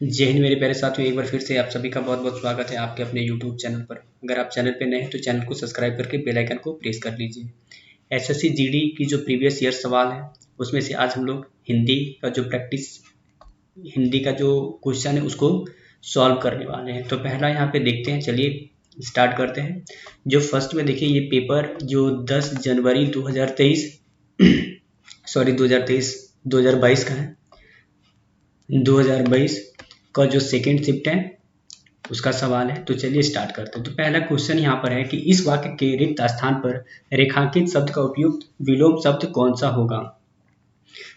जय हिंद मेरे प्यारे साथियों, एक बार फिर से आप सभी का बहुत बहुत स्वागत है आपके अपने YouTube चैनल पर। अगर आप चैनल पर नए हैं तो चैनल को सब्सक्राइब करके बेल आइकन को प्रेस कर लीजिए। एसएससी जीडी की जो प्रीवियस ईयर सवाल है उसमें से आज हम लोग हिंदी का जो क्वेश्चन है उसको सॉल्व करने वाले हैं। तो पहला यहाँ पे देखते हैं, चलिए स्टार्ट करते हैं। जो फर्स्ट में देखिए, ये पेपर जो 10 जनवरी 2023 2022 का है, 2022 का जो सेकेंड शिफ्ट है उसका सवाल है। तो चलिए स्टार्ट करते हैं। तो पहला क्वेश्चन यहाँ पर है कि इस वाक्य के रिक्त स्थान पर रेखांकित शब्द का उपयुक्त विलोम शब्द कौन सा होगा।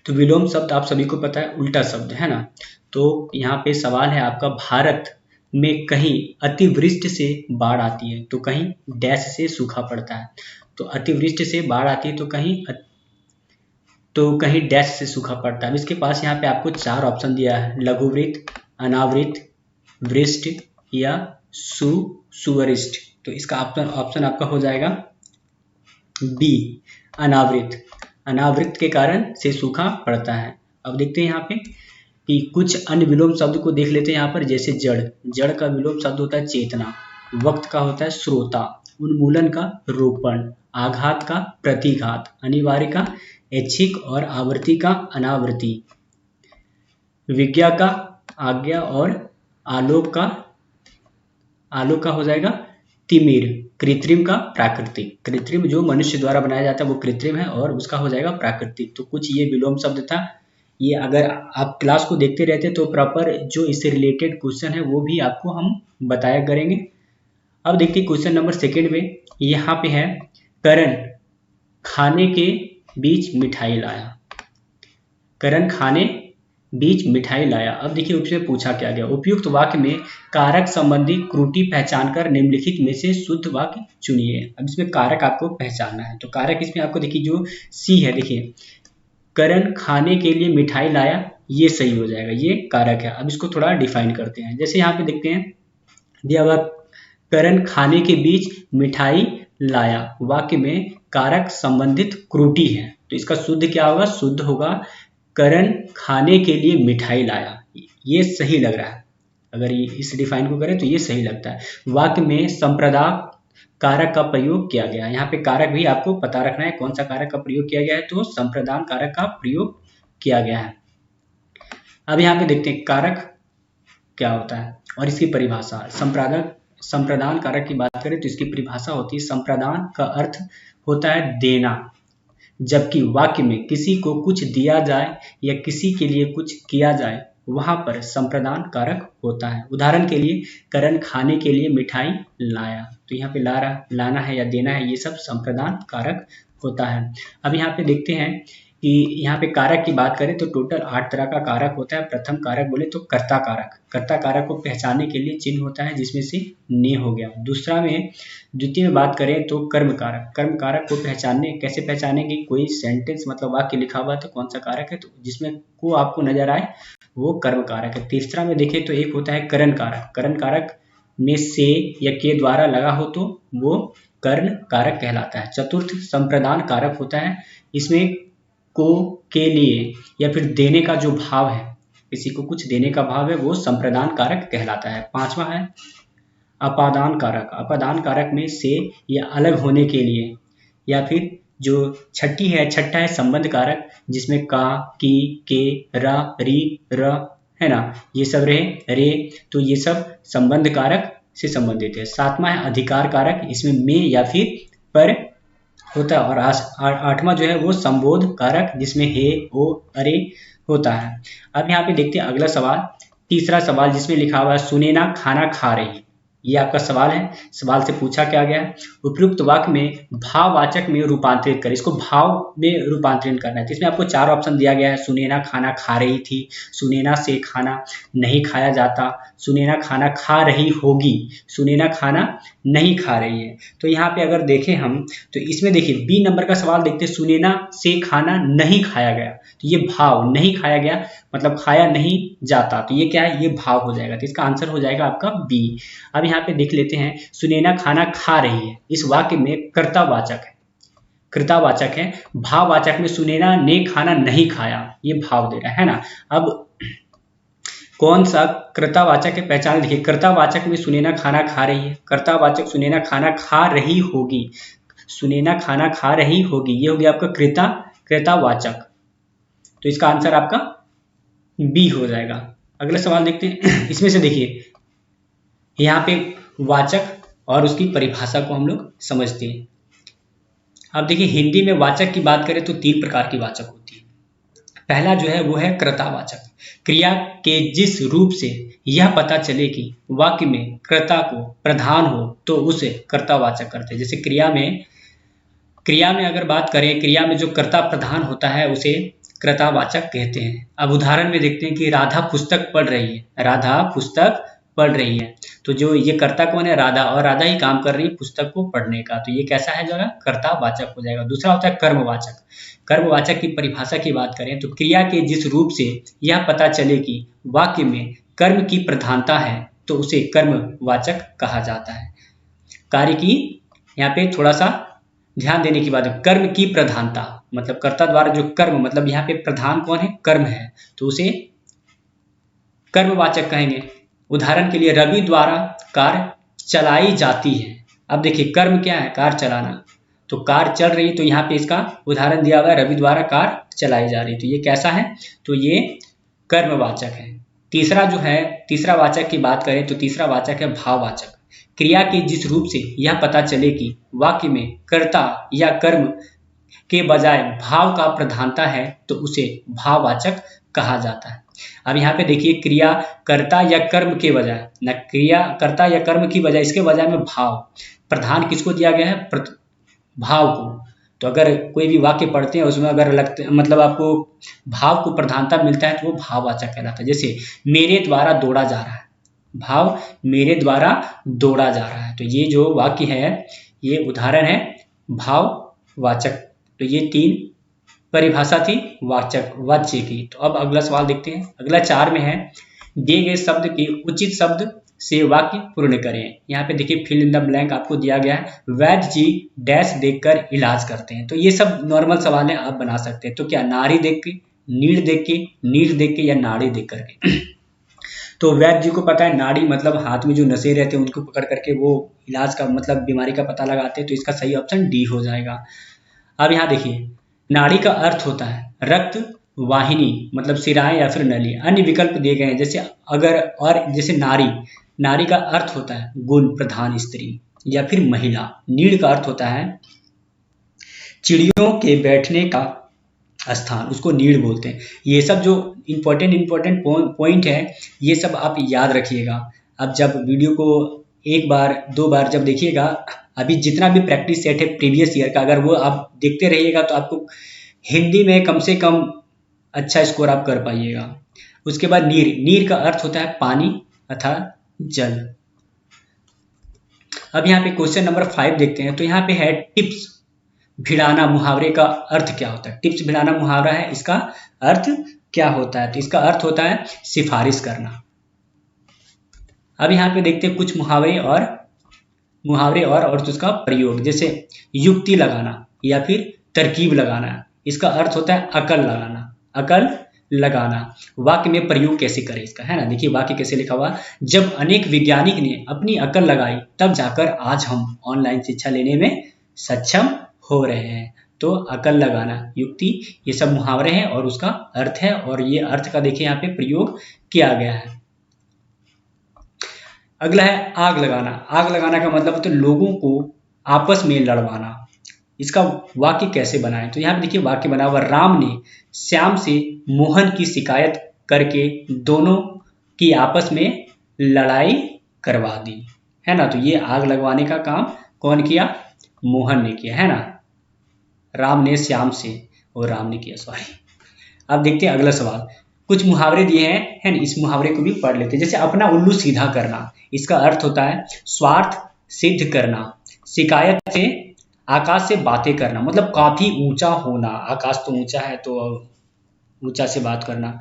तो विलोम शब्द आप सभी को पता है उल्टा शब्द है ना। तो यहाँ पे सवाल है आपका, भारत में कहीं अतिवृष्टि से बाढ़ आती है तो कहीं डैश से सूखा पड़ता है। तो अतिवृष्टि से बाढ़ आती है तो कहीं डैश से सूखा पड़ता है। इसके पास यहाँ पे आपको चार ऑप्शन दिया है, लघुवृत्त, अनावृत, वृष्ट या सुवरिष्ट। तो इसका ऑप्शन आपका हो जाएगा बी, अनावृत। अनावृत के कारण से सूखा पड़ता है। अब देखते हैं यहाँ पे कि कुछ अन्य विलोम शब्द को देख लेते हैं यहाँ पर। जैसे जड़, जड़ का विलोम शब्द होता है चेतना, वक्त का होता है श्रोता, उन्मूलन का रोपण, आघात का प्रतिघात, अनिवार्य का ऐच्छिक और आवृत्ति का अनावृत्ति, विज्ञा का आज्ञा और आलोक का हो जाएगा तिमिर, कृत्रिम का प्राकृतिक। कृत्रिम जो मनुष्य द्वारा बनाया जाता है वो कृत्रिम है और उसका हो जाएगा प्राकृतिक। तो कुछ ये विलोम शब्द था। ये अगर आप क्लास को देखते रहते तो प्रॉपर जो इससे रिलेटेड क्वेश्चन है वो भी आपको हम बताया करेंगे। अब देखिए क्वेश्चन नंबर सेकेंड में यहाँ पे है, करण खाने के बीच मिठाई लाया। करण खाने बीच मिठाई लाया। अब देखिए उसमें पूछा क्या गया, उपयुक्त वाक्य में कारक संबंधी त्रुटि पहचान कर निम्नलिखित में से शुद्ध वाक्य चुनिए। अब इसमें कारक आपको पहचानना है। तो कारक इसमें आपको देखिए जो सी है, देखिए करण खाने के लिए मिठाई लाया, ये सही हो जाएगा, ये कारक है। अब इसको थोड़ा डिफाइन करते हैं। जैसे यहाँ पे देखते हैं दिया हुआ, करण खाने के बीच मिठाई लाया, वाक्य में कारक संबंधित त्रुटि है। तो इसका शुद्ध क्या होगा, शुद्ध होगा करण खाने के लिए मिठाई लाया। ये सही लग रहा है, अगर ये इस डिफाइन को करें तो ये सही लगता है। वाक्य में संप्रदान कारक का प्रयोग किया गया। यहाँ पे कारक भी आपको पता रखना है कौन सा कारक का प्रयोग किया गया है। तो संप्रदान कारक का प्रयोग किया गया है। अब यहाँ पे देखते हैं कारक क्या होता है और इसकी परिभाषा। संप्रदान कारक की बात करें तो इसकी परिभाषा होती है, संप्रदान का अर्थ होता है देना, जबकि वाक्य में किसी को कुछ दिया जाए या किसी के लिए कुछ किया जाए वहां पर संप्रदान कारक होता है। उदाहरण के लिए, करण खाने के लिए मिठाई लाया, तो यहाँ पे लाना है या देना है, ये सब संप्रदान कारक होता है। अब यहाँ पे देखते हैं कि यहाँ पे कारक की बात करें तो टोटल 8 तरह का कारक होता है। प्रथम कारक बोले तो कर्ता कारक। कर्ता कारक को पहचानने के लिए चिन्ह होता है जिसमें से ने हो गया। द्वितीय में बात करें तो कर्म कारक। कर्म कारक को कैसे पहचानेंगे, कोई सेंटेंस मतलब वाक्य लिखा हुआ है तो कौन सा कारक है, तो जिसमें को आपको नजर आए वो कर्म कारक है। तीसरा में देखें तो एक होता है करण कारक। करण कारक में से या के द्वारा लगा हो तो वो कर्ण कारक कहलाता है। चतुर्थ संप्रदान कारक होता है, इसमें को के लिए या फिर देने का जो भाव है, किसी को कुछ देने का भाव है, वो संप्रदान कारक कहलाता है। पांचवा है अपादान कारक। अपादान कारक में से या अलग होने के लिए, या फिर जो छठा है संबंध कारक, जिसमें का, की, के, रा, री, र है ना, ये सब रहे रे, तो ये सब संबंध कारक से संबंधित है। सातवां है अधिकार कारक, इसमें में या फिर पर होता है। और आठवां जो है वो संबोध कारक, जिसमें हे, ओ, अरे होता है। अब यहाँ पे देखते हैं अगला सवाल, तीसरा सवाल जिसमें लिखा हुआ है सुनैना खाना खा रही। ये आपका सवाल है। सवाल से पूछा क्या गया है, उपयुक्त वाक्य में भाववाचक में रूपांतरित कर, इसको भाव में रूपांतरित करना है। तो इसमें आपको चार ऑप्शन दिया गया है, सुनैना खाना खा रही थी, सुनैना से खाना नहीं खाया जाता, सुनैना खाना खा रही होगी, सुनैना खाना नहीं खा रही है। तो यहाँ पे अगर देखें हम तो इसमें देखिए बी नंबर का सवाल देखते हैं, सुनैना से खाना नहीं खाया गया, तो ये भाव नहीं खाया गया मतलब खाया नहीं जाता, तो ये क्या है, ये भाव हो जाएगा। तो इसका आंसर हो जाएगा आपका बी। अब यहाँ पे देख लेते हैं, सुनैना खाना खा रही है, इस वाक्य में कर्तावाचक है, भाववाचक में सुनैना ने खाना नहीं खाया, ये भाव दे रहा है ना। अब कौन सा कर्तावाचक है पहचान। देखिए कर्तावाचक में सुनैना खाना खा रही है, कर्तावाचक सुनैना खाना खा रही होगी, सुनैना खाना खा रही होगी, ये हो गया आपका कर्तावाचक। तो इसका आंसर आपका बी हो जाएगा। अगला सवाल देखते हैं। इसमें से देखिए यहाँ पे वाचक और उसकी परिभाषा को हम लोग समझते हैं। अब देखिए हिंदी में वाचक की बात करें तो 3 प्रकार की वाचक होती है। पहला जो है वो है कर्तावाचक। क्रिया के जिस रूप से यह पता चले कि वाक्य में कर्ता को प्रधान हो तो उसे कर्तावाचक करते हैं। जैसे क्रिया में अगर बात करें, क्रिया में जो कर्ता प्रधान होता है उसे कर्तावाचक कहते हैं। अब उदाहरण में देखते हैं कि राधा पुस्तक पढ़ रही है, राधा पुस्तक पढ़ रही है, तो जो ये कर्ता कौन है, राधा, और राधा ही काम कर रही है पुस्तक को पढ़ने का, तो ये कैसा है जाएगा, कर्तावाचक हो जाएगा। दूसरा होता है कर्मवाचक। कर्मवाचक की परिभाषा की बात करें तो क्रिया के जिस रूप से यह पता चले कि वाक्य में कर्म की प्रधानता है तो उसे कर्मवाचक कहा जाता है। कार्य की यहाँ पे थोड़ा सा ध्यान देने की बात है। कर्म की प्रधानता मतलब कर्ता द्वारा जो कर्म, मतलब यहाँ पे प्रधान कौन है, कर्म है, तो उसे कर्मवाचक कहेंगे। उदाहरण के लिए रवि द्वारा कार चलाई जाती है। अब देखिए कर्म क्या है, कार चलाना, तो कार चल रही है, तो यहाँ पे इसका उदाहरण दिया हुआ है रवि द्वारा कार चलाई जा रही है, तो ये कैसा है, तो ये कर्मवाचक है। तीसरा जो है, तीसरा वाचक की बात करें तो तीसरा वाचक है भाववाचक। क्रिया के जिस रूप से यह पता चले कि वाक्य में कर्ता या कर्म के बजाय भाव का प्रधानता है तो उसे भाववाचक कहा जाता है। अब यहाँ पे देखिए क्रिया कर्ता या कर्म के बजाय, न क्रिया कर्ता या कर्म की बजाय, इसके बजाय में भाव प्रधान किसको दिया गया है, भाव को। तो अगर कोई भी वाक्य पढ़ते हैं उसमें अगर लगते मतलब आपको भाव को प्रधानता मिलता है तो वो भाववाचक कहलाता है। जैसे मेरे द्वारा दौड़ा जा रहा है, भाव मेरे द्वारा दौड़ा जा रहा है, तो ये जो वाक्य है ये उदाहरण है भाववाचक। तो ये 3 परिभाषा थी वाच्य की। तो अब अगला सवाल देखते हैं। अगला 4 में है, दिए गए शब्द के उचित शब्द से वाक्य पूर्ण करें। यहाँ पे देखिए फिल इन द ब्लैंक आपको दिया गया है, वैद्य जी डैश देखकर इलाज करते हैं। तो ये सब नॉर्मल सवाल है, आप बना सकते हैं। तो क्या नारी देख के, नीड़ देख के, नीड़ देख के या नाड़ी देख करके। तो वैद्य जी को पता है नाड़ी मतलब हाथ में जो नसें रहते हैं उनको पकड़ करके वो इलाज का मतलब बीमारी का पता लगाते हैं, तो इसका सही ऑप्शन डी हो जाएगा। अब यहाँ देखिए नाड़ी का अर्थ होता है रक्त वाहिनी मतलब सिराएं या फिर नली। अन्य विकल्प दिए गए हैं जैसे अगर, और जैसे नारी का अर्थ होता है गुण प्रधान स्त्री या फिर महिला। नीड़ का अर्थ होता है चिड़ियों के बैठने का स्थान, उसको नीड़ बोलते हैं। ये सब जो इम्पोर्टेंट पॉइंट है ये सब आप याद रखिएगा। अब जब वीडियो को 1 बार 2 बार जब देखिएगा, अभी जितना भी प्रैक्टिस सेट है प्रीवियस ईयर का अगर वो आप देखते रहिएगा तो आपको हिंदी में कम से कम अच्छा स्कोर आप कर पाइएगा। उसके बाद नीर का अर्थ होता है पानी अर्थात जल। अब यहाँ पे क्वेश्चन नंबर 5 देखते हैं। तो यहाँ पे है टिप्स भिड़ाना मुहावरे का अर्थ क्या होता है। टिप्स भिड़ाना मुहावरा है, इसका अर्थ क्या होता है, तो इसका अर्थ होता है सिफारिश करना। अब यहाँ पे देखते हैं कुछ मुहावरे और उसका प्रयोग। जैसे युक्ति लगाना या फिर तरकीब लगाना, इसका अर्थ होता है अकल लगाना। वाक्य में प्रयोग कैसे करें इसका, है ना। देखिए वाक्य कैसे लिखा हुआ, जब अनेक वैज्ञानिक ने अपनी अकल लगाई तब जाकर आज हम ऑनलाइन शिक्षा लेने में सक्षम हो रहे हैं। तो अकल लगाना, युक्ति, ये सब मुहावरे हैं और उसका अर्थ है, और ये अर्थ का देखिए यहाँ पे प्रयोग किया गया है। अगला है आग लगाना। आग लगाना का मतलब तो लोगों को आपस में लड़वाना। इसका वाक्य कैसे बनाएं, तो यहाँ पे देखिए वाक्य बना हुआ, राम ने श्याम से मोहन की शिकायत करके दोनों की आपस में लड़ाई करवा दी, है ना। तो ये आग लगवाने का काम कौन किया, मोहन ने किया, है ना। राम ने श्याम से, और राम ने किया, सॉरी। अब देखते हैं अगला सवाल। कुछ मुहावरे दिए हैं, है ना, इस मुहावरे को भी पढ़ लेते हैं। जैसे अपना उल्लू सीधा करना, इसका अर्थ होता है स्वार्थ सिद्ध करना। शिकायत से आकाश से बातें करना, मतलब काफी ऊंचा होना, आकाश तो ऊंचा है तो ऊंचा से बात करना।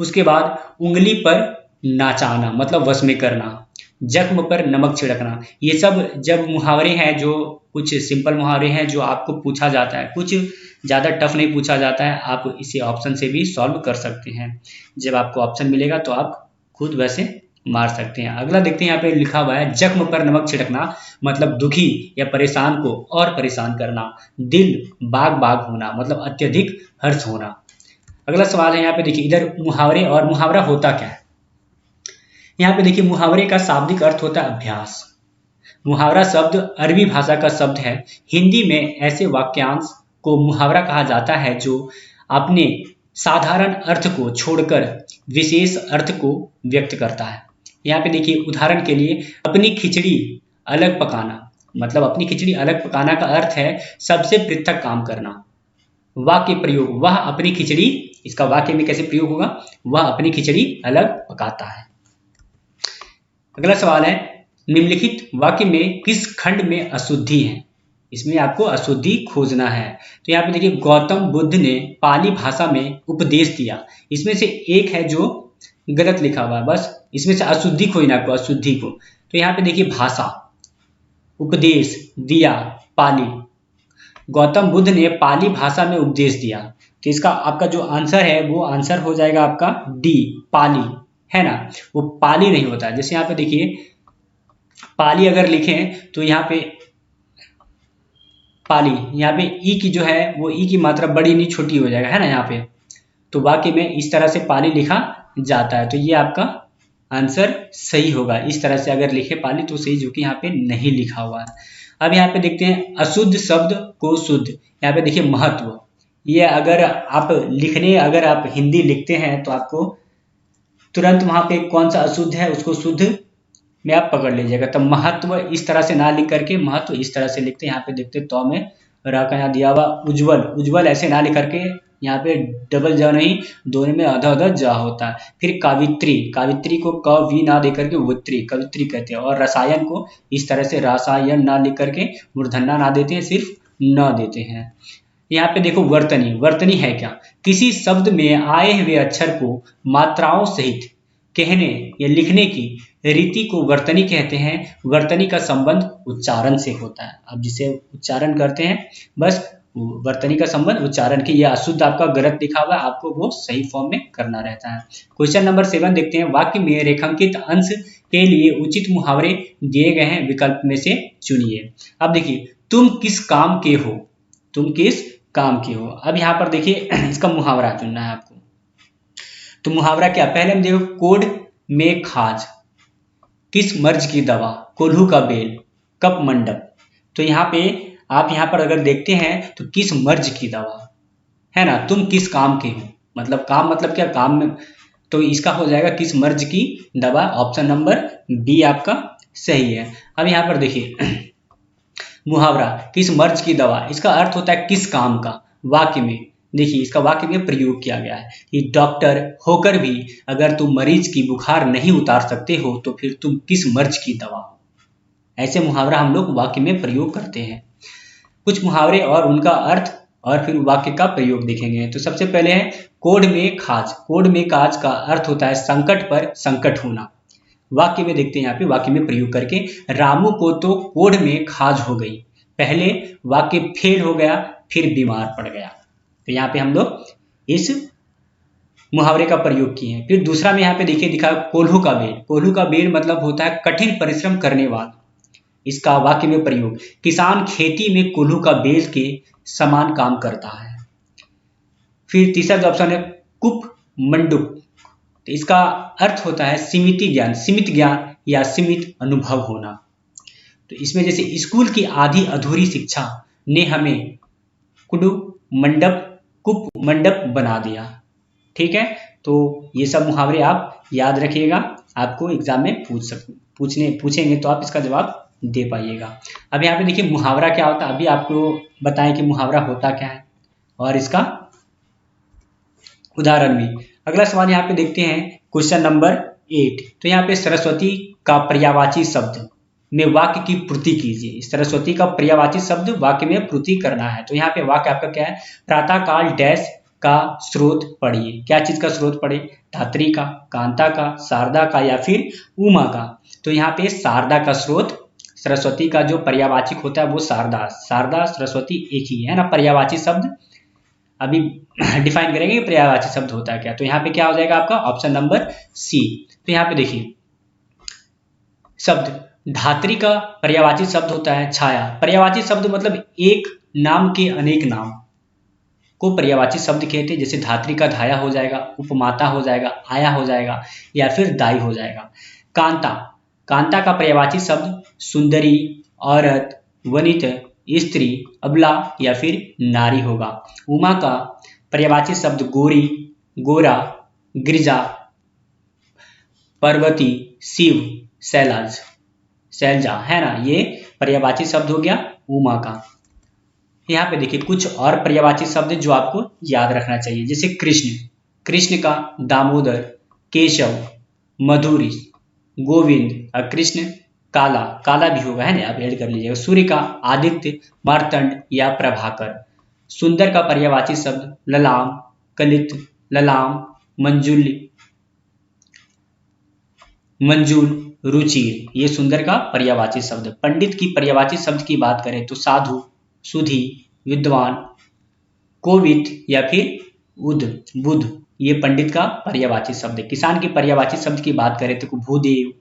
उसके बाद उंगली पर नाचाना, मतलब वश में करना। जख्म पर नमक छिड़कना। ये सब जब मुहावरे हैं, जो कुछ सिंपल मुहावरे हैं जो आपको पूछा जाता है, कुछ ज़्यादा टफ नहीं पूछा जाता है, आप इसे ऑप्शन से भी सॉल्व कर सकते हैं। जब आपको ऑप्शन मिलेगा तो आप खुद वैसे मार सकते हैं। अगला देखते हैं, यहाँ पे लिखा हुआ है जख्म पर नमक छिड़कना, मतलब दुखी या परेशान को और परेशान करना। दिल बाग बाग होना, मतलब अत्यधिक हर्ष होना। अगला सवाल है यहाँ पे देखिए, इधर मुहावरे, और मुहावरा होता क्या है। यहाँ पे देखिए मुहावरे का शाब्दिक अर्थ होता है अभ्यास। मुहावरा शब्द अरबी भाषा का शब्द है। हिंदी में ऐसे वाक्यांश को मुहावरा कहा जाता है जो अपने साधारण अर्थ को छोड़कर विशेष अर्थ को व्यक्त करता है। यहाँ पे देखिए उदाहरण के लिए, अपनी खिचड़ी अलग पकाना, मतलब अपनी खिचड़ी अलग पकाना का अर्थ है सबसे पृथक काम करना। वाक्य प्रयोग, वह अपनी खिचड़ी, इसका वाक्य में कैसे प्रयोग होगा, वह अपनी खिचड़ी अलग पकाता है। अगला सवाल है, निम्नलिखित वाक्य में किस खंड में अशुद्धि है। इसमें आपको अशुद्धि खोजना है। तो यहाँ पे देखिए, गौतम बुद्ध ने पाली भाषा में उपदेश दिया। इसमें से एक है जो गलत लिखा हुआ है, बस इसमें से अशुद्धि खोजना आपको, अशुद्धि को। तो यहाँ पे देखिए भाषा, उपदेश दिया, पाली, गौतम बुद्ध ने पाली भाषा में उपदेश दिया। तो इसका आपका जो आंसर है वो आंसर हो जाएगा आपका डी, पाली, है ना। वो पाली नहीं होता है। जैसे यहाँ पे देखिए पाली अगर लिखें तो यहाँ पे पाली, यहाँ पे ई की जो है वो ई की मात्रा बड़ी नहीं छोटी हो जाएगा, है ना यहाँ पे। तो वाक्य में इस तरह से पाली लिखा जाता है। तो ये आपका आंसर सही होगा। इस तरह से अगर लिखे पाली तो सही, जो कि यहाँ पे नहीं लिखा हुआ है। अब यहाँ पे देखते हैं अशुद्ध शब्द को शुद्ध। यहाँ पे देखिए महत्व, ये अगर आप लिखने, अगर आप हिंदी लिखते हैं तो आपको तुरंत वहां पे कौन सा अशुद्ध है उसको शुद्ध में आप पकड़ लीजिएगा। तो महत्व इस तरह से ना लिख करके महत्व इस तरह से लिखते हैं। यहाँ पे देखते तो में रा का यहाँ दिया हुआ उज्जवल, उज्जवल ऐसे ना लिख करके यहाँ पे डबल ज नहीं, दोनों में आधा आधा जा होता है। फिर कावित्री, कावित्री को क वी ना दे करके वित्री, कवित्री कहते हैं। और रसायन को इस तरह से रसायन ना लिख करके मूर्धन्य ना देते हैं, सिर्फ न देते हैं। यहाँ पे देखो वर्तनी, वर्तनी है क्या, किसी शब्द में आए हुए अक्षर को मात्राओं सहित कहने या लिखने की रीति को वर्तनी कहते हैं। वर्तनी का संबंध उच्चारण से होता है। अब जिसे उच्चारण करते हैं, बस वर्तनी का संबंध उच्चारण की। यह अशुद्ध आपका गलत लिखा हुआ है, आपको वो सही फॉर्म में करना रहता है। क्वेश्चन नंबर 7 देखते हैं, वाक्य में रेखांकित अंश के लिए उचित मुहावरे दिए गए हैं, विकल्प में से चुनिए। अब देखिए, तुम किस काम के हो, तुम किस काम के हो। अब यहाँ पर देखिए इसका मुहावरा चुनना है आपको। तो मुहावरा क्या, पहले हम देखो, कोड में खाज, किस मर्ज की दवा, कोल्हू का बेल, कप मंडप। तो यहाँ पे आप यहाँ पर अगर देखते हैं तो किस मर्ज की दवा, है ना। तुम किस काम के हो, मतलब काम मतलब क्या, काम में, तो इसका हो जाएगा किस मर्ज की दवा। ऑप्शन नंबर बी आपका सही है। अब यहाँ पर देखिए मुहावरा किस मर्ज की दवा, इसका अर्थ होता है किस काम का। वाक्य में देखिए इसका वाक्य में प्रयोग किया गया है कि डॉक्टर होकर भी अगर तुम मरीज की बुखार नहीं उतार सकते हो तो फिर तुम किस मर्ज की दवा हो। ऐसे मुहावरा हम लोग वाक्य में प्रयोग करते हैं। कुछ मुहावरे और उनका अर्थ और फिर वाक्य का प्रयोग देखेंगे। तो सबसे पहले है कोढ़ में खाज। कोढ़ में खाज का अर्थ होता है संकट पर संकट होना। वाक्य में देखते हैं, यहाँ पे वाक्य में प्रयोग करके, रामू को तो कोढ़ में खाज हो गई। पहले वाक्य फेल हो गया, फिर बीमार पड़ गया। तो यहाँ पे हम लोग इस मुहावरे का प्रयोग किए हैं। फिर दूसरा में यहाँ पे देखिए दिखा कोल्हू का बेल। कोल्हू का बेल मतलब होता है कठिन परिश्रम करने वाला। इसका वाक्य में प्रयोग, किसान खेती में कोल्हू का बेल के समान काम करता है। फिर तीसरा जो ऑप्शन है कुप मंडुक। तो इसका अर्थ होता है सीमित ज्ञान, सीमित ज्ञान या सीमित अनुभव होना। तो इसमें जैसे स्कूल की आधी अधूरी शिक्षा ने हमें कुडु मंडप, कुप मंडप बना दिया। ठीक है, तो ये सब मुहावरे आप याद रखिएगा, आपको एग्जाम में पूछेंगे तो आप इसका जवाब दे पाइएगा। अब यहाँ पे देखिए मुहावरा क्या होता है, अभी आपको बताएं कि मुहावरा होता क्या है और इसका उदाहरण भी। अगला सवाल यहाँ पे देखते हैं क्वेश्चन नंबर 8। तो यहाँ पे सरस्वती का पर्यायवाची शब्द में वाक्य की पूर्ति कीजिए। सरस्वती का पर्यायवाची शब्द वाक्य में पूर्ति करना है। तो यहाँ पे वाक्य आपका क्या है, प्रातः काल डैश का स्रोत पढ़िए। क्या चीज का स्रोत पढ़े, धात्री का, कांता का, शारदा का या फिर उमा का। तो यहाँ पे शारदा का स्रोत, सरस्वती का जो पर्यायवाची होता है वो शारदा, शारदा सरस्वती एक ही है ना। पर्यायवाची शब्द अभी डिफाइन करेंगे पर्यायवाची शब्द होता है क्या। तो यहाँ पे क्या हो जाएगा आपका ऑप्शन नंबर सी, तो यहाँ पे देखिए शब्द धात्री का पर्यायवाची शब्द होता है छाया। पर्यायवाची शब्द मतलब एक नाम के अनेक नाम को पर्यायवाची शब्द कहते हैं। जैसे धात्री का धाया हो जाएगा, उपमाता हो जाएगा, आया हो जाएगा या फिर दाई हो जाएगा। कांता, कांता का पर्यायवाची शब्द सुंदरी, औरत, वनित, स्त्री, अबला या फिर नारी होगा। उमा का पर्यायवाची शब्द गोरी, गोरा, गिरिजा, पार्वती, शिव, शैलज, शैलजा है ना, ये पर्यायवाची शब्द हो गया उमा का। यहाँ पे देखिए कुछ और पर्यायवाची शब्द जो आपको याद रखना चाहिए। जैसे कृष्ण, कृष्ण का दामोदर, केशव, मधुरी, गोविंद और कृष्ण काला, काला भी होगा है ना, आप ऐड कर लीजिएगा। सूर्य का आदित्य, मार्तंड या प्रभाकर। सुंदर का पर्यायवाची शब्द ललाम, कलित, ललाम, मंजुल, मंजूल, रुचिर, ये सुंदर का पर्यायवाची शब्द। पंडित की पर्यायवाची शब्द की बात करें तो साधु, सुधी, विद्वान, कोविद या फिर उद, बुध, ये पंडित का पर्यायवाची शब्द है। किसान की पर्यायवाची शब्द की बात करें तो भूदेव,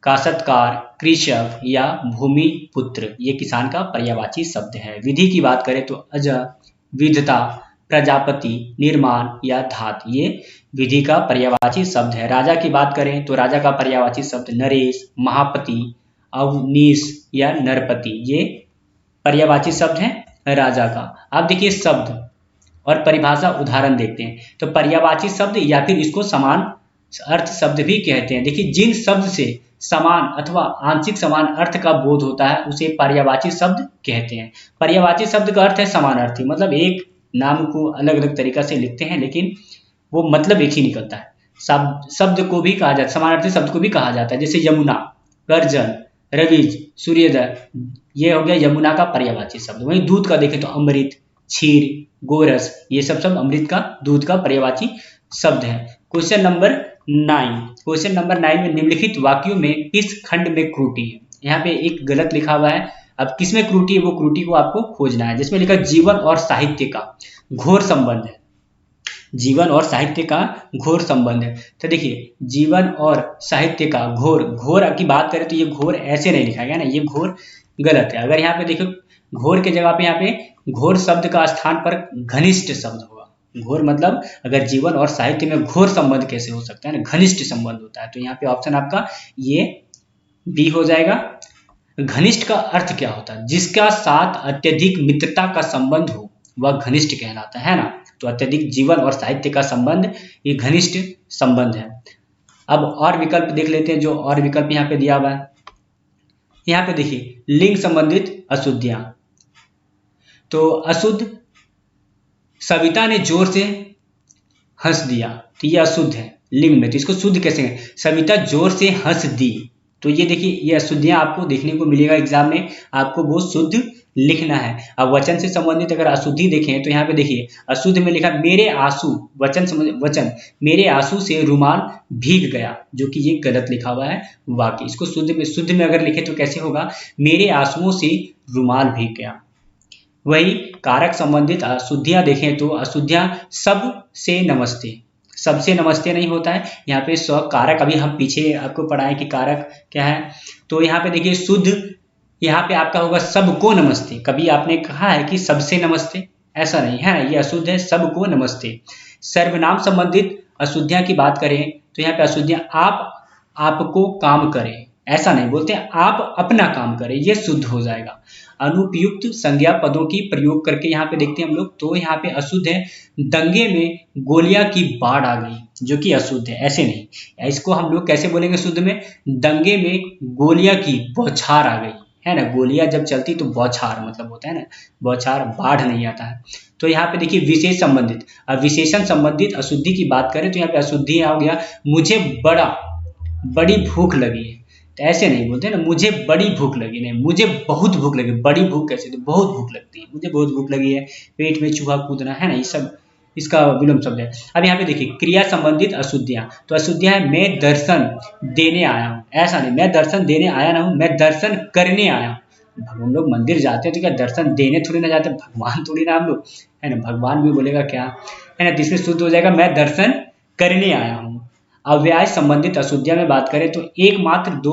काशतकार, कृषक या भूमिपुत्र, ये किसान का पर्यायवाची शब्द है। विधि की बात करें तो अज, विधता, प्रजापति, निर्माण या धात, ये विधि का पर्यायवाची शब्द है। राजा की बात करें तो राजा का पर्यायवाची शब्द नरेश, महापति, अवनीश या नरपति, ये पर्यायवाची शब्द है राजा का। आप देखिए शब्द और परिभाषा उदाहरण देखते हैं तो पर्यायवाची शब्द या फिर इसको समान अर्थ शब्द भी कहते हैं। देखिए जिन शब्द से समान अथवा आंशिक समान अर्थ का बोध होता है उसे पर्यायवाची शब्द कहते हैं। पर्यायवाची शब्द का अर्थ है समानार्थी, मतलब एक नाम को अलग अलग तरीका से लिखते हैं लेकिन वो मतलब एक ही निकलता है। शब्द को भी कहा जाता है, समानार्थी शब्द को भी कहा जाता है। जैसे यमुना, गर्जन, रविज, सूर्योदय, ये हो गया यमुना का पर्यायवाची शब्द। वहीं दूध का देखें तो अमृत, क्षीर, गोरस, ये सब अमृत का, दूध का पर्यायवाची शब्द है। क्वेश्चन नंबर 9, क्वेश्चन नंबर 9 में निम्नलिखित वाक्यों में किस खंड में त्रुटि है। यहाँ पे एक गलत लिखा हुआ है, अब किसमें त्रुटि है वो त्रुटि को आपको खोजना है। जिसमें लिखा जीवन और साहित्य का घोर संबंध है, जीवन और साहित्य का घोर संबंध है। तो देखिए जीवन और साहित्य का घोर, घोर की बात करें तो ये घोर ऐसे नहीं लिखा गया ना, ये घोर गलत है। अगर यहाँ पे देखो घोर के जगह पे यहाँ पे घोर शब्द का स्थान पर घनिष्ठ शब्द होगा। घोर मतलब अगर जीवन और साहित्य में घोर संबंध कैसे हो सकता है ना, घनिष्ठ संबंध होता है। तो यहाँ पे ऑप्शन आपका ये बी हो जाएगा। घनिष्ठ का अर्थ क्या होता है? जिसका साथ अत्यधिक मित्रता का संबंध हो वह घनिष्ठ कहलाता है ना। तो अत्यधिक जीवन और साहित्य का संबंध ये घनिष्ठ संबंध है। अब और विकल्प देख लेते हैं, जो और विकल्प यहाँ पे दिया हुआ है। यहाँ पे देखिए लिंग संबंधित अशुद्धियां, तो अशुद्ध, सविता ने जोर से हंस दिया, तो ये अशुद्ध है लिंग में। तो इसको शुद्ध कैसे है? सविता जोर से हंस दी, तो ये देखिए ये अशुद्धियां आपको देखने को मिलेगा एग्जाम में, आपको वो शुद्ध लिखना है। अब वचन से संबंधित अगर अशुद्धि देखें तो यहाँ पे देखिए अशुद्ध में लिखा मेरे आंसू, वचन मेरे आंसू से रुमाल भीग गया, जो कि ये गलत लिखा हुआ है वाक्य। इसको शुद्ध में अगर लिखे तो कैसे होगा? मेरे आंसुओं से रुमाल भीग गया। वही कारक संबंधित अशुद्धियां देखें तो अशुद्धियां सब से नमस्ते, सबसे नमस्ते नहीं होता है। यहाँ पे स्व कारक, अभी हम पीछे आपको पढ़ाएं कि कारक क्या है। तो यहाँ पे देखिए शुद्ध, यहाँ पे आपका होगा सबको नमस्ते। कभी आपने कहा है कि सबसे नमस्ते? ऐसा नहीं है, ये अशुद्ध है सबको नमस्ते। सर्वनाम संबंधित अशुद्धियां की बात करें तो यहाँ पे अशुद्धियां आप, आपको काम करें, ऐसा नहीं बोलते, आप अपना काम करें, ये शुद्ध हो जाएगा। अनुपयुक्त संज्ञा पदों की प्रयोग करके यहाँ पे देखते हैं हम लोग, तो यहाँ पे अशुद्ध है दंगे में गोलियां की बाढ़ आ गई, जो कि अशुद्ध है, ऐसे नहीं। इसको हम लोग कैसे बोलेंगे शुद्ध में? दंगे में गोलियां की बौछार आ गई, है ना। गोलियां जब चलती तो बौछार मतलब होता है ना, बौछार, बाढ़ नहीं आता है। तो यहाँ पे देखिए विशेष संबंधित, अब विशेषण संबंधित अशुद्धि की बात करें तो यहाँ पे अशुद्धि आ गया मुझे बड़ी भूख लगी है, तो ऐसे नहीं बोलते ना मुझे बड़ी भूख लगी, नहीं मुझे बहुत भूख लगी। बड़ी भूख कैसे? तो बहुत भूख लगती है, मुझे बहुत भूख लगी है, पेट में चूहा कूदना, है ना, ये सब इसका विलोम शब्द है। अब यहाँ पे देखिए क्रिया संबंधित अशुद्धियां, तो अशुद्धियां है मैं दर्शन देने आया हूँ, ऐसा नहीं मैं दर्शन देने आया ना हूँ, मैं दर्शन करने आया हूँ। हम लोग मंदिर जाते हैं तो क्या दर्शन देने थोड़ी ना जाते, भगवान थोड़ी ना हम लोग, है ना, भगवान भी बोलेगा क्या, है ना। तीसरे शुद्ध हो जाएगा मैं दर्शन करने आया हूँ। अव्यय संबंधित अशुद्धियां में बात करें तो एकमात्र दो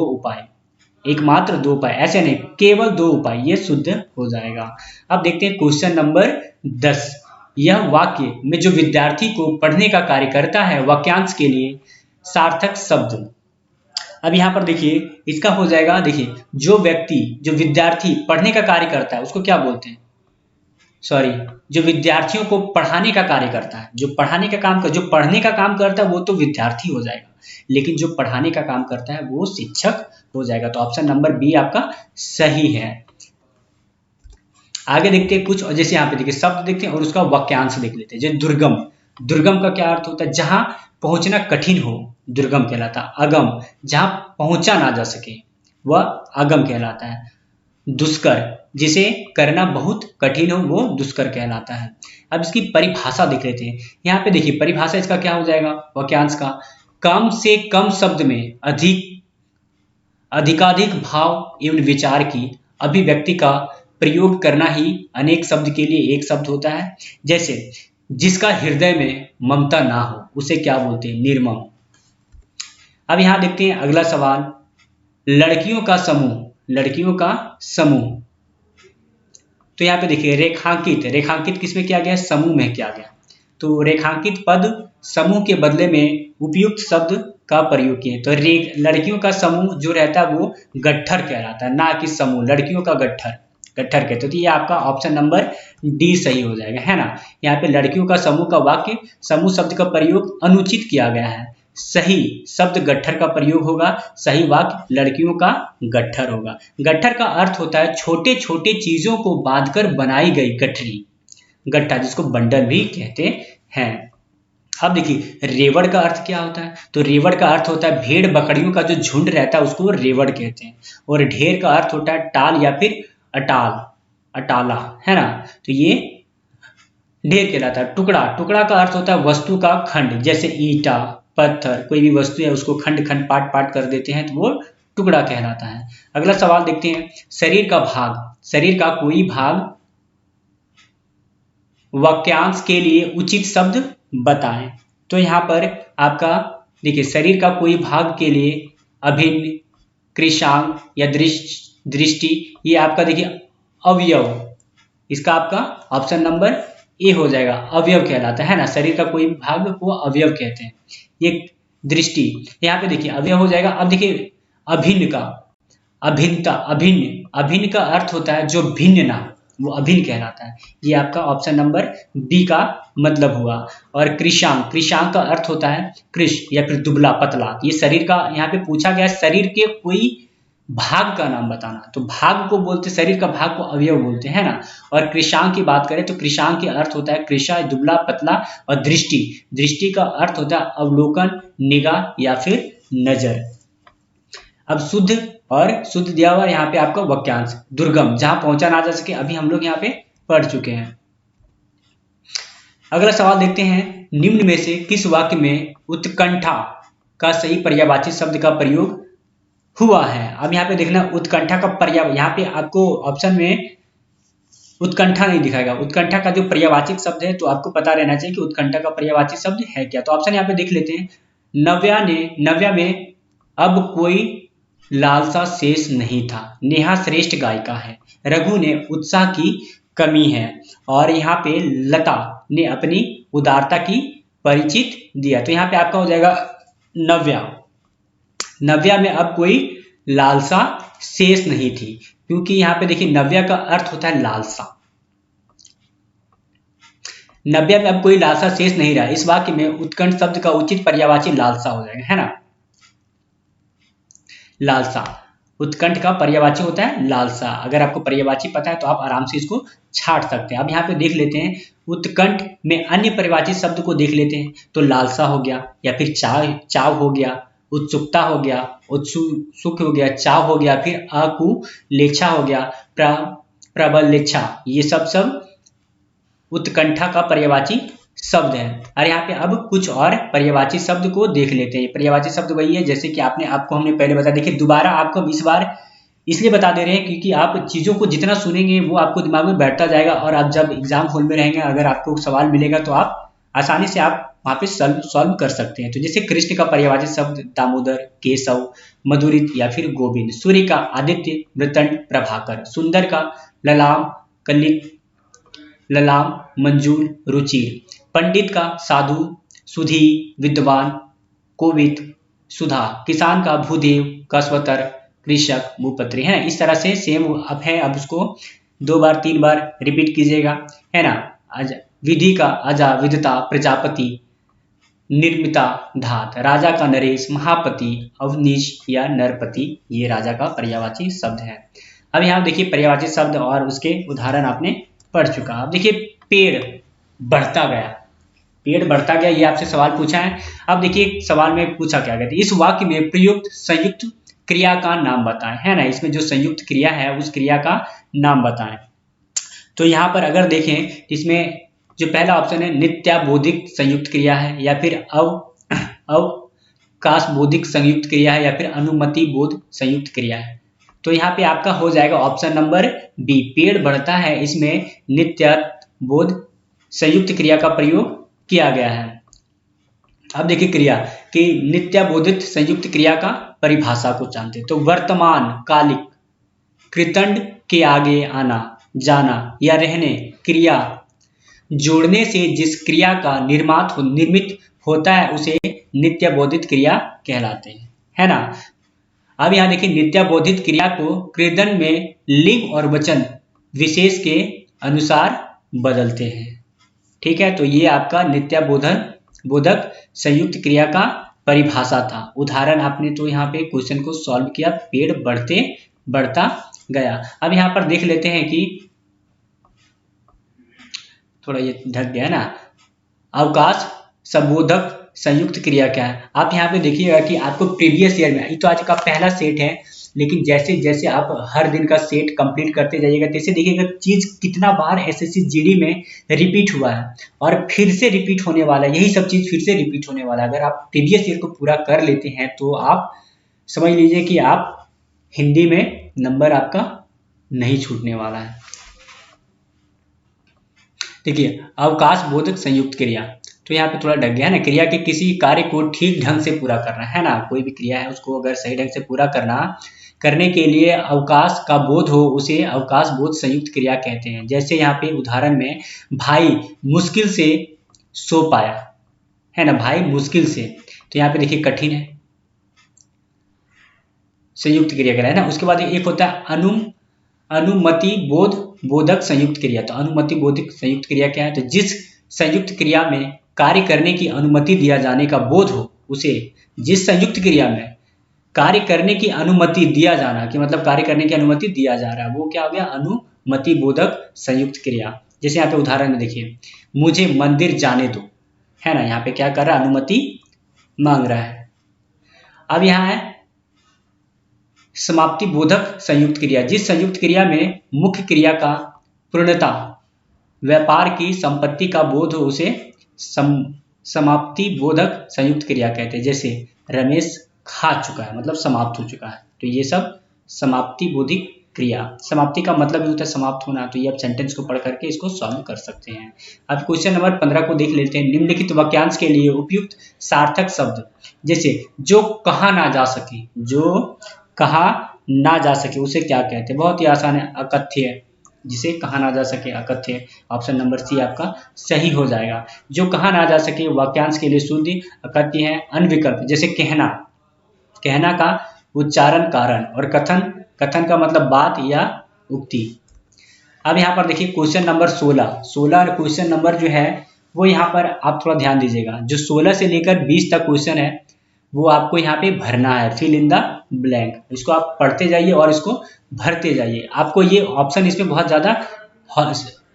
उपाय, ऐसे नहीं, केवल दो उपाय, ये शुद्ध हो जाएगा। अब देखते हैं क्वेश्चन नंबर 10। यह वाक्य में जो विद्यार्थी को पढ़ने का कार्य करता है वाक्यांश के लिए सार्थक शब्द। अब यहाँ पर देखिए इसका हो जाएगा, देखिए जो विद्यार्थी पढ़ने का कार्य करता है उसको क्या बोलते हैं, जो विद्यार्थियों को पढ़ाने का कार्य करता है, जो पढ़ने का काम करता है वो तो विद्यार्थी हो जाएगा, लेकिन जो पढ़ाने का काम करता है वो शिक्षक हो जाएगा। तो ऑप्शन नंबर बी आपका सही है। आगे देखते हैं कुछ, और जैसे यहाँ पे देखिए शब्द देखते हैं और उसका वाक्यांश देख लेते हैं। जैसे दुर्गम का क्या अर्थ होता है, जहां पहुंचना कठिन हो, दुर्गम कहलाता है। अगम, जहां पहुंचा ना जा सके, वह अगम कहलाता है। दुष्कर, जिसे करना बहुत कठिन हो वो दुष्कर कहलाता है। अब इसकी परिभाषा देख लेते हैं। यहाँ पे देखिए परिभाषा इसका क्या हो जाएगा वाक्यांश का, कम से कम शब्द में अधिकाधिक भाव एवं विचार की अभिव्यक्ति का प्रयोग करना ही अनेक शब्द के लिए एक शब्द होता है। जैसे जिसका हृदय में ममता ना हो उसे क्या बोलते हैं, निर्मम। अब यहां देखते हैं अगला सवाल, लड़कियों का समूह। तो यहाँ पे देखिए रेखांकित किसमें किया गया, समूह में किया गया। तो रेखांकित पद समूह के बदले में उपयुक्त शब्द का प्रयोग किए। तो लड़कियों का समूह जो रहता है वो गट्ठर कहलाता है, ना कि समूह। लड़कियों का गट्ठर कहते हैं। तो ये आपका ऑप्शन नंबर डी सही हो जाएगा, है ना। यहाँ पे लड़कियों का समूह का वाक्य समूह शब्द का प्रयोग अनुचित किया गया है, सही शब्द गट्ठर का प्रयोग होगा, सही वाक्य लड़कियों का गट्ठर होगा। गट्ठर का अर्थ होता है छोटे छोटे चीजों को बांधकर बनाई गई गठरी, गट्ठा, जिसको बंडल भी कहते हैं। अब देखिए रेवड़ का अर्थ क्या होता है, तो रेवड़ का अर्थ होता है भेड़ बकरियों का जो झुंड रहता है उसको रेवड़ कहते हैं। और ढेर का अर्थ होता है टाल या फिर अटाला, है ना। तो ये ढेर कहलाता है। टुकड़ा का अर्थ होता है वस्तु का खंड, जैसे ईंटा, पत्थर, कोई भी वस्तु है उसको खंड पाट कर देते हैं तो वो टुकड़ा कहलाता है। अगला सवाल देखते हैं, शरीर का कोई भाग वाक्यांश के लिए उचित शब्द बताएं। तो यहाँ पर आपका देखिए शरीर का कोई भाग के लिए अभिन्न, कृशांग या दृष्टि, ये आपका देखिए अवयव, इसका आपका ऑप्शन नंबर ए हो जाएगा, अवयव कहलाता है ना। शरीर का कोई भाग को अवयव कहते हैं। ये दृष्टि यहाँ पे देखिए अवयव हो जाएगा। अब देखिए अभिन्न का अर्थ होता है जो भिन्न ना, वो अभिन्न कहलाता है। ये आपका ऑप्शन नंबर बी का मतलब हुआ। और कृशांग का अर्थ होता है कृश या फिर दुबला पतला। ये शरीर का, यहाँ पे पूछा गया शरीर के कोई भाग का नाम बताना, तो भाग को बोलते, शरीर का भाग को अवयव बोलते हैं ना। और कृशांग की बात करें तो कृशांग के अर्थ होता है कृशा, दुबला पतला। और दृष्टि का अर्थ होता है अवलोकन, निगाह या फिर नजर। अब शुद्ध दिया हुआ यहाँ पे आपका वाक्यांश, दुर्गम, जहां पहुंचा ना जा सके, अभी हम लोग यहाँ पे पढ़ चुके हैं। अगला सवाल देखते हैं, निम्न में से किस वाक्य में उत्कंठा का सही पर्यायवाची शब्द का प्रयोग हुआ है। अब यहाँ पे देखना उत्कंठा का पर्याय, यहाँ पे आपको ऑप्शन में उत्कंठा नहीं दिखाएगा। उत्कंठा का जो पर्यायवाची शब्द है तो आपको पता रहना चाहिए कि उत्कंठा का पर्यायवाची शब्द है क्या। तो ऑप्शन यहाँ पे देख लेते हैं, नव्या में अब कोई लालसा शेष नहीं था। नेहा श्रेष्ठ गायिका है। रघु ने उत्साह की कमी है। और यहाँ पे लता ने अपनी उदारता की परिचित दिया। तो यहाँ पे आपका हो जाएगा नव्या में अब कोई लालसा शेष नहीं थी, क्योंकि यहाँ पे देखिए नव्या का अर्थ होता है लालसा। नव्या में अब कोई लालसा शेष नहीं रहा। इस वाक्य में उत्कंठ शब्द का उचित पर्यायवाची लालसा हो जाएगा, है ना। लालसा, उत्कंठ का पर्यायवाची होता है लालसा। अगर आपको पर्यायवाची पता है तो आप आराम से इसको छाट सकते हैं। अब यहाँ पे देख लेते हैं उत्कंठ में अन्य पर्यायवाची शब्द को देख लेते हैं। तो लालसा हो गया, या फिर चाव हो गया, उत्सुकता हो गया, उत्सुक हो गया, चाव हो गया, फिर अकुलेच्छा हो गया, प्रबलेच्छा, ये सब उत्कंठा का पर्यायवाची शब्द है। और यहाँ पे अब कुछ और पर्यायवाची शब्द को देख लेते हैं। पर्यायवाची शब्द वही है जैसे कि आपको हमने पहले बताया। देखिए दोबारा आपको इस बार इसलिए बता दे रहे हैं क्योंकि आप चीजों को जितना सुनेंगे वो आपको दिमाग में बैठता जाएगा, और आप जब एग्जाम हॉल में रहेंगे अगर आपको सवाल मिलेगा तो आप आसानी से आप वहाँ पे सॉल्व कर सकते हैं। तो जैसे कृष्ण का पर्यायवाची शब्द दामोदर, केशव, मधुरित या फिर गोविंद। सूर्य का आदित्य, मृतंड, प्रभाकर। सुंदर का ललाम, कलिक, ललाम, मंजूल, रुचिर। पंडित का साधु, सुधी, विद्वान, कोविद, सुधा। किसान का भूदेव, कस्वतर, कृषक, भूपत्री, है ना। इस तरह से सेम अब है, अब उसको 2 बार 3 बार रिपीट कीजिएगा, है ना। विधि का अजा, विदता, प्रजापति, निर्मिता, धात। राजा का नरेश, महापति, अवनीश या नरपति। ये राजा का पर्यायवाची शब्द है। अब यहाँ देखिए पर्यायवाची शब्द और उसके उदाहरण आपने पढ़ चुका। अब देखिए पेड़ बढ़ता गया, पेड़ बढ़ता गया, ये आपसे सवाल पूछा है। अब देखिए सवाल में पूछा क्या कहते हैं, इस वाक्य में प्रयुक्त संयुक्त क्रिया का नाम बताएं, है ना। इसमें जो संयुक्त क्रिया है उस क्रिया का नाम बताएं। तो यहाँ पर अगर देखें इसमें जो पहला ऑप्शन है नित्याबोधिक संयुक्त क्रिया है, या फिर अवकाशबोधिक संयुक्त क्रिया है, या फिर अनुमति बोध संयुक्त क्रिया है। तो यहाँ पे आपका हो जाएगा ऑप्शन नंबर बी, पेड़ बढ़ता है, इसमें नित्याबोध संयुक्त क्रिया का प्रयोग किया गया है। अब देखिए क्रिया कि नित्याबोधित संयुक्त क्रिया का परिभाषा को जानते। तो वर्तमान कालिक, कृतंड के आगे आना, जाना या रहने, क्रिया जोड़ने से जिस क्रिया का निर्मित होता है उसे नित्याबोधित क्रिया कहलाते हैं, है ना। अब यहाँ देखिए नित्याबोधित क्रिया को क्रियन में लिंग और वचन विशेष के अनुसार बदलते हैं, ठीक है। तो ये आपका नित्याबोधक संयुक्त क्रिया का परिभाषा था। उदाहरण आपने तो यहाँ पे क्वेश्चन को सॉल्व किया, पेड़ बढ़ता गया। अब यहाँ पर देख लेते हैं कि थोड़ा ये ढक गया ना, अवकाश संबोधक संयुक्त क्रिया क्या है। आप यहाँ पे देखिएगा कि आपको प्रीवियस ईयर में, ये तो आज का पहला सेट है, लेकिन जैसे जैसे आप हर दिन का सेट कंप्लीट करते जाइएगा तैसे देखिएगा चीज कितना बार एसएससी जीडी में रिपीट हुआ है और फिर से रिपीट होने वाला है। यही सब चीज फिर से रिपीट होने वाला है। अगर आप प्रीवियस ईयर को पूरा कर लेते हैं तो आप समझ लीजिए कि आप हिंदी में नंबर आपका नहीं छूटने वाला है। देखिए अवकाश बोधक संयुक्त क्रिया, तो यहाँ पे थोड़ा ढक गया है ना, क्रिया के किसी कार्य को ठीक ढंग से पूरा करना, है ना। कोई भी क्रिया है उसको अगर सही ढंग से पूरा करने के लिए अवकाश का बोध हो उसे अवकाश बोध संयुक्त क्रिया कहते हैं। जैसे यहाँ पे उदाहरण में भाई मुश्किल से सो पाया, है ना, भाई मुश्किल से, तो यहाँ पे देखिए कठिन है, संयुक्त क्रिया करा है ना। उसके बाद एक होता है अनुमति बोधक संयुक्त क्रिया। तो अनुमति बोधक संयुक्त क्रिया क्या है, तो जिस संयुक्त क्रिया में कार्य करने की अनुमति दिया जाने का बोध हो उसे, जिस संयुक्त क्रिया में कार्य करने की अनुमति दिया जाना, कि मतलब कार्य करने की अनुमति दिया जा रहा है, वो क्या हो गया, अनुमति बोधक संयुक्त क्रिया। जैसे यहाँ पे उदाहरण में देखिए मुझे मंदिर जाने दो, है ना, यहाँ पे क्या कर रहा है, अनुमति मांग रहा है। अब यहाँ है समाप्ति बोधक संयुक्त क्रिया, जिस संयुक्त क्रिया में मुख्य क्रिया का पूर्णता व्यापार की संपत्ति का बोध हो उसे समाप्ति बोधक संयुक्त क्रिया कहते हैं। जैसे रमेश खा चुका है, मतलब समाप्त हो चुका है, तो ये सब समाप्ति बोधिक क्रिया। समाप्ति का मतलब होता है समाप्त होना, तो ये आप सेंटेंस को पढ़ करके इसको सॉल्व कर सकते हैं। अब क्वेश्चन नंबर 15 को देख लेते हैं। निम्नलिखित वाक्यांश के लिए उपयुक्त सार्थक शब्द, जैसे जो कहा ना जा सके, जो कहा ना जा सके उसे क्या कहते हैं, बहुत ही आसान है, अकथ्य। जिसे कहा ना जा सके अकथ्य, ऑप्शन नंबर सी आपका सही हो जाएगा। जो कहा ना जा सके वाक्यांश के लिए शुद्ध अकथ्य है अनविकल्प। जैसे कहना का उच्चारण कारण, और कथन का मतलब बात या उक्ति। अब यहाँ पर देखिए क्वेश्चन नंबर 16 क्वेश्चन नंबर जो है वो यहाँ पर आप थोड़ा ध्यान दीजिएगा। जो 16 से लेकर 20 तक क्वेश्चन है वो आपको यहाँ पे भरना है, फिल इन द ब्लैंक। इसको आप पढ़ते जाइए और इसको भरते जाइए। आपको ये ऑप्शन इसमें बहुत ज़्यादा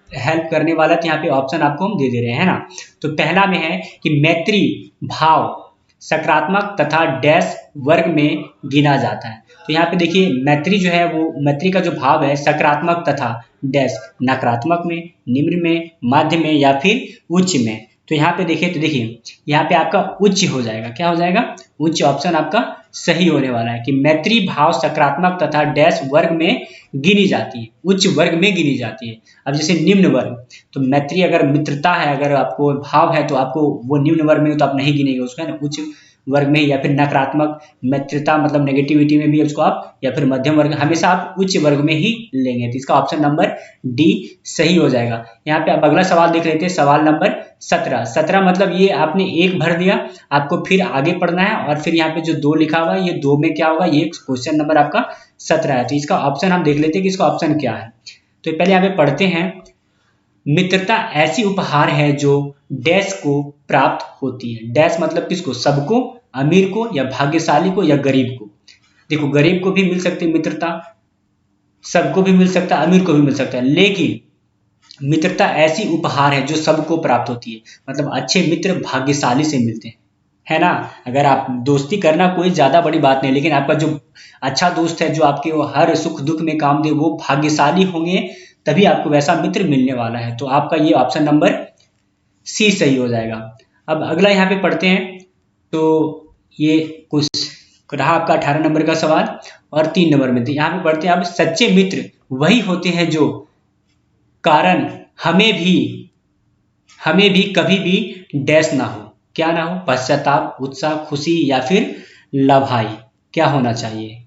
हेल्प करने वाला, तो यहाँ पे ऑप्शन आपको हम दे दे रहे हैं, है ना। तो पहला में है कि मैत्री भाव सकारात्मक तथा डैश वर्ग में गिना जाता है। तो यहाँ पे देखिए मैत्री जो है वो, मैत्री का जो भाव है सकारात्मक तथा डैश नकारात्मक में, निम्न में, मध्य में या फिर उच्च में। तो यहाँ पे देखिए, तो देखिए यहाँ पे आपका उच्च हो जाएगा, क्या हो जाएगा, उच्च। ऑप्शन आपका सही होने वाला है कि मैत्री भाव सकारात्मक तथा डैश वर्ग में गिनी जाती है, उच्च वर्ग में गिनी जाती है। अब जैसे निम्न वर्ग, तो मैत्री अगर मित्रता है, अगर आपको भाव है तो आपको वो निम्न वर्ग में तो आप नहीं गिनेंगे उसको, है ना, उच्च वर्ग में, या फिर नकारात्मक मित्रता मतलब नेगेटिविटी में भी उसको आप, या फिर मध्यम वर्ग, हमेशा आप उच्च वर्ग में ही लेंगे। तो इसका ऑप्शन नंबर डी सही हो जाएगा। यहाँ पे आप अगला सवाल देख लेते हैं, सवाल नंबर 17। 17 मतलब ये आपने एक भर दिया, आपको फिर आगे पढ़ना है, और फिर यहाँ पे जो 2 लिखा हुआ है ये 2 में क्या होगा, ये क्वेश्चन नंबर आपका 17 है। तो इसका ऑप्शन हम देख लेते हैं कि इसका ऑप्शन क्या है। तो पहले यहाँ पे पढ़ते हैं, मित्रता ऐसी उपहार है जो डैश को प्राप्त होती है। डैश मतलब किसको, सबको, अमीर को या भाग्यशाली को या गरीब को। देखो गरीब को भी मिल सकती है मित्रता, सबको भी मिल सकता है, अमीर को भी मिल सकता है, लेकिन मित्रता ऐसी उपहार है जो सबको प्राप्त होती है। मतलब अच्छे मित्र भाग्यशाली से मिलते हैं, है ना। अगर आप दोस्ती करना कोई ज्यादा बड़ी बात नहीं, लेकिन आपका जो अच्छा दोस्त है जो आपके वो हर सुख दुख में काम दे, वो भाग्यशाली होंगे, तभी आपको वैसा मित्र मिलने वाला है। तो आपका ये ऑप्शन नंबर सी सही हो जाएगा। अब अगला यहाँ पे पढ़ते हैं, तो ये कुछ रहा आपका 18 नंबर का सवाल, और 3 नंबर में यहाँ पे पढ़ते हैं अब, सच्चे मित्र वही होते हैं जो कारण हमें भी कभी भी डैश ना हो। क्या ना हो, पश्चाताप, उत्साह, खुशी या फिर लभाई। क्या होना चाहिए,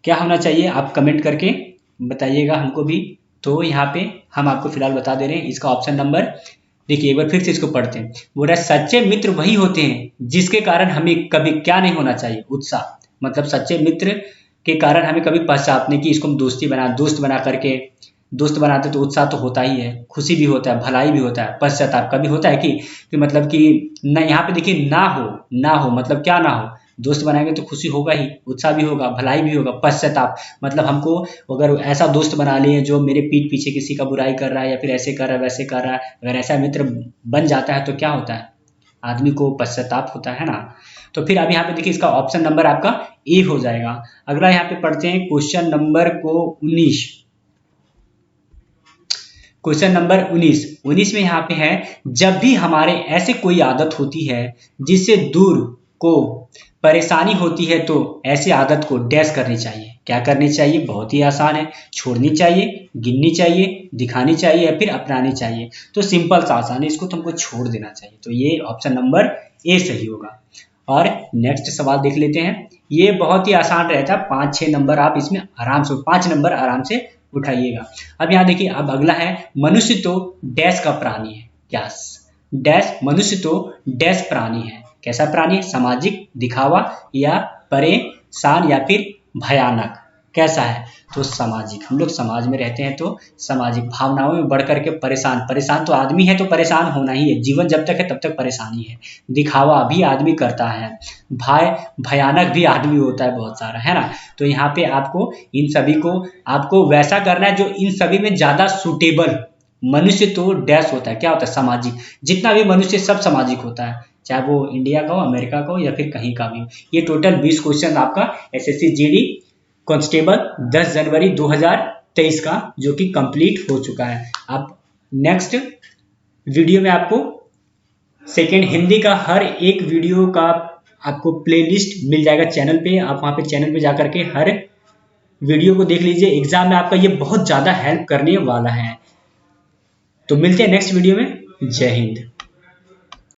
क्या होना चाहिए, आप कमेंट करके बताइएगा हमको भी। तो यहाँ पे हम आपको फिलहाल बता दे रहे हैं, इसका ऑप्शन नंबर देखिए, एक बार फिर से इसको पढ़ते हैं। बोल रहा है सच्चे मित्र वही होते हैं जिसके कारण हमें कभी क्या नहीं होना चाहिए, उत्साह। मतलब सच्चे मित्र के कारण हमें कभी पश्चाताप नहीं कि इसको हम दोस्त बना करके दोस्त बनाते तो उत्साह तो होता ही है, खुशी भी होता है, भलाई भी होता है। पश्चाताप कभी होता है कि मतलब कि न, यहाँ पे देखिए ना हो मतलब क्या ना हो, दोस्त बनाएंगे तो खुशी होगा ही, उत्साह भी होगा, भलाई भी होगा। पश्चाताप मतलब हमको अगर ऐसा दोस्त बना लिए जो मेरे पीठ पीछे किसी का बुराई कर रहा है या फिर ऐसे कर रहा है वैसे कर रहा है, अगर ऐसा मित्र बन जाता है तो क्या होता है, आदमी को पश्चाताप होता है ना। तो फिर अब यहाँ पे देखिए इसका ऑप्शन नंबर आपका ए हो जाएगा। अगला यहाँ पे पढ़ते हैं क्वेश्चन नंबर को 19। क्वेश्चन नंबर 19 में यहाँ पे है, जब भी हमारे ऐसे कोई आदत होती है जिससे दूर को परेशानी होती है तो ऐसी आदत को डैश करनी चाहिए। क्या करनी चाहिए, बहुत ही आसान है, छोड़नी चाहिए, गिननी चाहिए, दिखानी चाहिए या फिर अपनानी चाहिए। तो सिंपल सा आसान है, इसको तुमको छोड़ देना चाहिए। तो ये ऑप्शन नंबर ए सही होगा। और नेक्स्ट सवाल देख लेते हैं, ये बहुत ही आसान रहता है, 5-6 नंबर आप इसमें आराम से 5 नंबर आराम से उठाइएगा। अब यहाँ देखिए, अब अगला है, मनुष्य तो डैश का प्राणी है। क्या डैश, मनुष्य तो डैश प्राणी है। कैसा प्राणी है, सामाजिक, दिखावा या परेशान या फिर भयानक। कैसा है, तो सामाजिक। हम लोग समाज में रहते हैं तो सामाजिक, भावनाओं में बढ़ करके परेशान तो आदमी है तो परेशान होना ही है, जीवन जब तक है तब तक परेशानी है। दिखावा भी आदमी करता है, भयानक भी आदमी होता है बहुत सारा, है ना। तो यहाँ पे आपको इन सभी को आपको वैसा करना है जो इन सभी में ज्यादा सुटेबल। मनुष्य तो डैश होता है, क्या होता है, सामाजिक। जितना भी मनुष्य सब सामाजिक होता है, चाहे वो इंडिया का हो, अमेरिका का हो या फिर कहीं का भी हो। ये टोटल 20 क्वेश्चन आपका एसएससी जीडी कांस्टेबल 10 जनवरी 2023 का जो कि कंप्लीट हो चुका है। आप नेक्स्ट वीडियो में आपको सेकेंड हिंदी का हर एक वीडियो का आपको प्लेलिस्ट मिल जाएगा चैनल पे। आप वहां पे चैनल पे जाकर के हर वीडियो को देख लीजिए, एग्जाम में आपका ये बहुत ज्यादा हेल्प करने वाला है। तो मिलते हैं नेक्स्ट वीडियो में। जय हिंद।